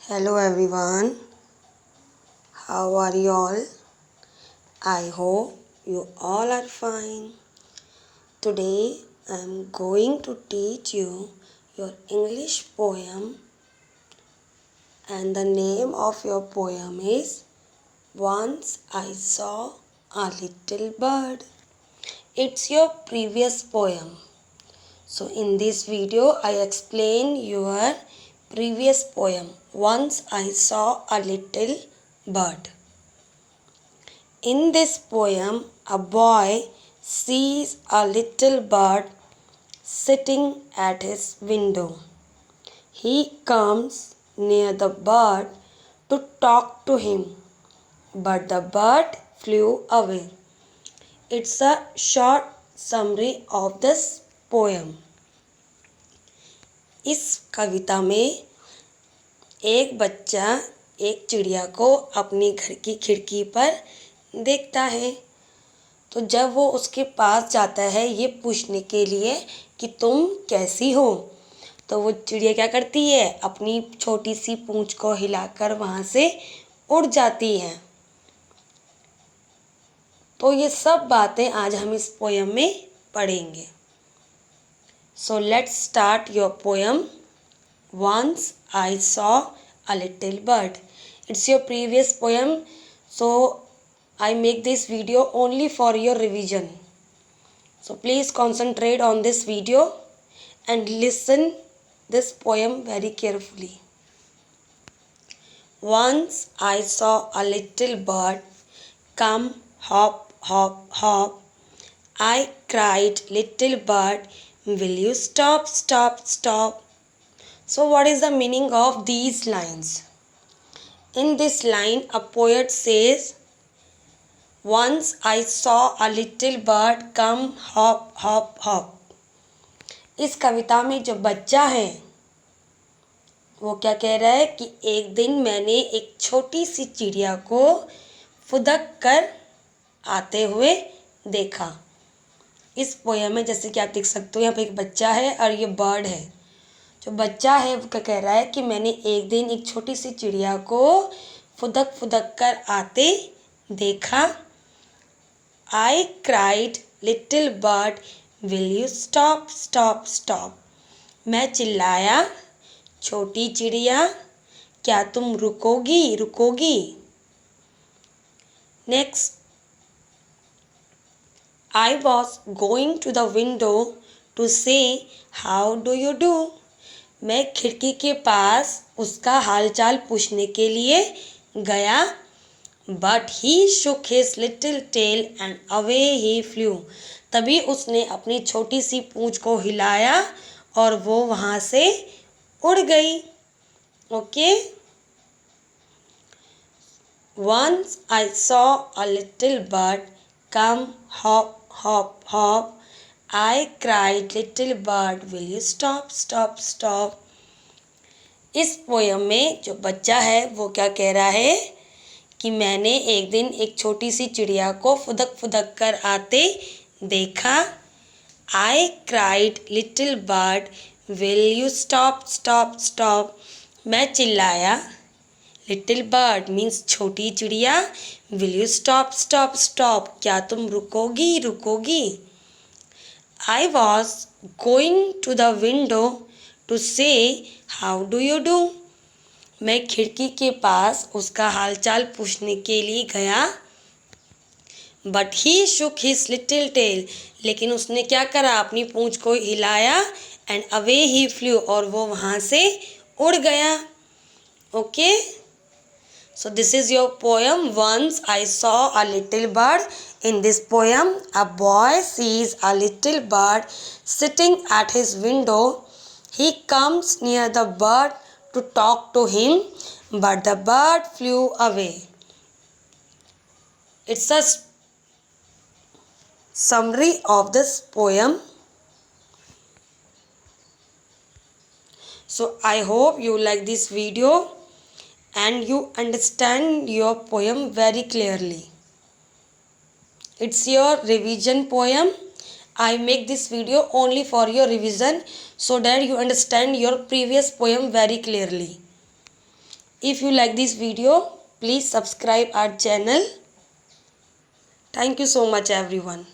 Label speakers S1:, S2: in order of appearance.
S1: Hello everyone, how are you all? I hope you all are fine. Today I am going to teach you your English poem, and the name of your poem is Once I Saw a Little Bird. It's your previous poem. So in this video I explain your previous poem Once I Saw a Little Bird. In this poem, a boy sees a little bird sitting at his window. He comes near the bird to talk to him, but the bird flew away. It's a short summary of this poem. इस कविता में एक बच्चा एक चिड़िया को अपनी घर की खिड़की पर देखता है। तो जब वो उसके पास जाता है ये पूछने के लिए कि तुम कैसी हो, तो वो चिड़िया क्या करती है, अपनी छोटी सी पूंछ को हिलाकर वहाँ से उड़ जाती है। तो ये सब बातें आज हम इस पोयम में पढ़ेंगे। So let's start your poem once I saw a little bird. It's your previous poem, so I make this video only for your revision. So please concentrate on this video and listen this poem very carefully. Once I saw a little bird come hop, hop, hop. I cried, little bird, will you stop, stop, stop? So what is the meaning of these lines? In this line, a poet says, Once I saw a little bird come hop, hop, hop. इस कविता में जो बच्चा है वो क्या कह रहा है कि एक दिन मैंने एक छोटी सी चिड़िया को फुदक कर आते हुए देखा। इस पोयम में जैसे कि आप देख सकते हो यहाँ पे एक बच्चा है और ये बर्ड है। जो बच्चा है वो क्या कह रहा है कि मैंने एक दिन एक छोटी सी चिड़िया को फुदक फुदक कर आते देखा। I cried, little bird, will you stop, stop, stop? मैं चिल्लाया, छोटी चिड़िया, क्या तुम रुकोगी, रुकोगी? Next, I was going to the window to say, how do you do? मैं खिड़की के पास उसका हालचाल पूछने के लिए गया। But he shook his little tail and away he flew. तभी उसने अपनी छोटी सी पूंछ को हिलाया और वो वहाँ से उड़ गई। Okay. Once I saw a little bird come hop, hop, hop. I cried, little bird, will you stop, stop, stop? इस पोयम में जो बच्चा है वो क्या कह रहा है कि मैंने एक दिन एक छोटी सी चिड़िया को फुदक फुदक कर आते देखा। I cried, little bird, will you stop, stop, stop? मैं चिल्लाया, लिटिल बर्ड मीन्स छोटी चिड़िया, will you stop, stop, stop? क्या तुम रुकोगी, रुकोगी? I was going to the window to say how do you do? मैं खिड़की के पास उसका हालचाल पूछने के लिए गया। But he shook his little tail, लेकिन उसने क्या करा, अपनी पूंछ को हिलाया। एंड अवे ही फ्लू, और वो वहाँ से उड़ गया। Okay, so this is your poem once I saw a little bird. In this poem a boy sees a little bird sitting at his window. He comes near the bird to talk to him, but the bird flew away. It's a summary of this poem. So I hope you like this video and you understand your poem very clearly. It's your revision poem. I make this video only for your revision so that you understand your previous poem very clearly. If you like this video, please subscribe our channel. Thank you so much everyone.